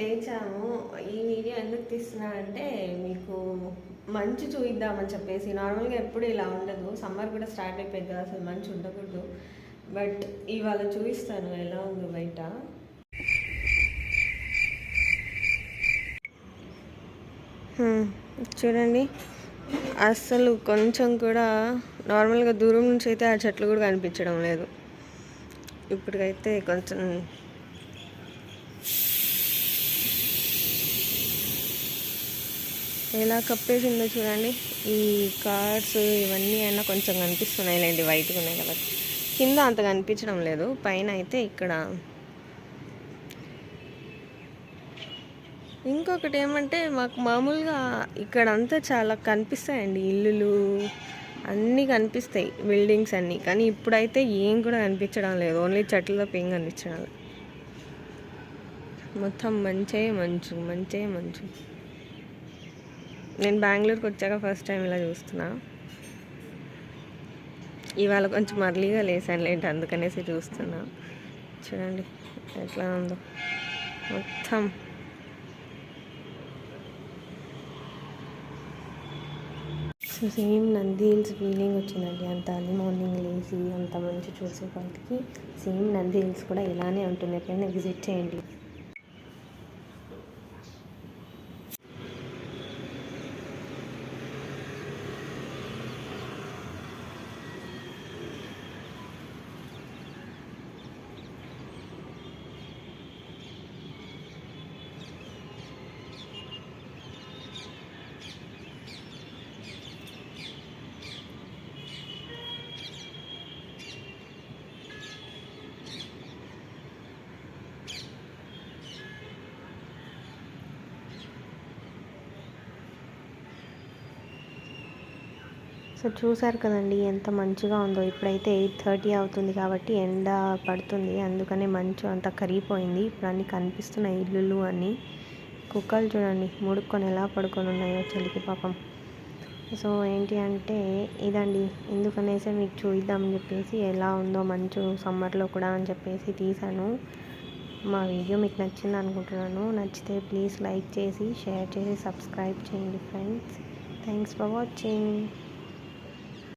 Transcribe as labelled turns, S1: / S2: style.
S1: లేచాము. ఈ వీడియో ఎందుకు తీస్తున్నా అంటే మీకు మంచు చూయిద్దామని చెప్పేసి. నార్మల్గా ఎప్పుడు ఇలా ఉండదు, సమ్మర్ కూడా స్టార్ట్ అయిపోయింది కదా, అసలు మంచు ఉండకూడదు. బట్ ఇవాళ చూపిస్తాను ఎలా ఉందో బయట. చూడండి, అస్సలు కొంచెం కూడా నార్మల్గా దూరం నుంచి అయితే ఆ చెట్లు కూడా కనిపించడం లేదు. ఇప్పటికైతే కొంచెం ఎలా కప్పేసిందో చూడండి. ఈ కార్డ్స్ ఇవన్నీ అయినా కొంచెం కనిపిస్తున్నాయి లేండి, వైట్గా ఉన్నాయి కదా. కింద అంత కనిపించడం లేదు, పైన అయితే ఇక్కడ. ఇంకొకటి ఏమంటే మాకు మామూలుగా ఇక్కడ అంతా చాలా కనిపిస్తాయండి, ఇల్లులు అన్నీ కనిపిస్తాయి, బిల్డింగ్స్ అన్నీ. కానీ ఇప్పుడైతే ఏం కూడా కనిపించడం లేదు, ఓన్లీ చెట్ల తప్ప ఏం కనిపించడం లేదు. మొత్తం మంచే మంచు, మంచే మంచు. నేను బెంగళూరుకి వచ్చాక ఫస్ట్ టైం ఇలా చూస్తున్నా. ఇవాళ కొంచెం అర్లీగా లేసాను లేండి, అందుకనేసి చూస్తున్నా. చూడండి ఎట్లా ఉందో మొత్తం. So same Nandi hills feeling వచ్చిందండి. అంత అర్లీ మార్నింగ్ లేచి అంత మంచి చూసే వాళ్ళకి సేమ్ నంది హిల్స్ కూడా ఇలానే ఉంటుంది. ఎప్పుడైనా విజిట్ చేయండి. సో చూసారు కదండి ఎంత మంచిగా ఉందో. ఇప్పుడైతే 8:30 అవుతుంది కాబట్టి ఎండ పడుతుంది, అందుకనే మంచు అంతా కరిగిపోయింది. ఇప్పుడు అన్నీ కనిపిస్తున్నాయి, ఇల్లులు అన్నీ. కుక్కలు చూడండి ముడుక్కొని ఎలా పడుకొని ఉన్నాయో చలికి పాపం. సో ఏంటి అంటే ఇదండి, ఎందుకనేసి మీకు చూద్దామని చెప్పేసి ఎలా ఉందో మంచు సమ్మర్లో కూడా అని చెప్పేసి తీశాను. మా వీడియో మీకు నచ్చింది అనుకుంటున్నాను. నచ్చితే ప్లీజ్ లైక్ చేసి, షేర్ చేసి, సబ్స్క్రైబ్ చేయండి ఫ్రెండ్స్. Thanks for watching.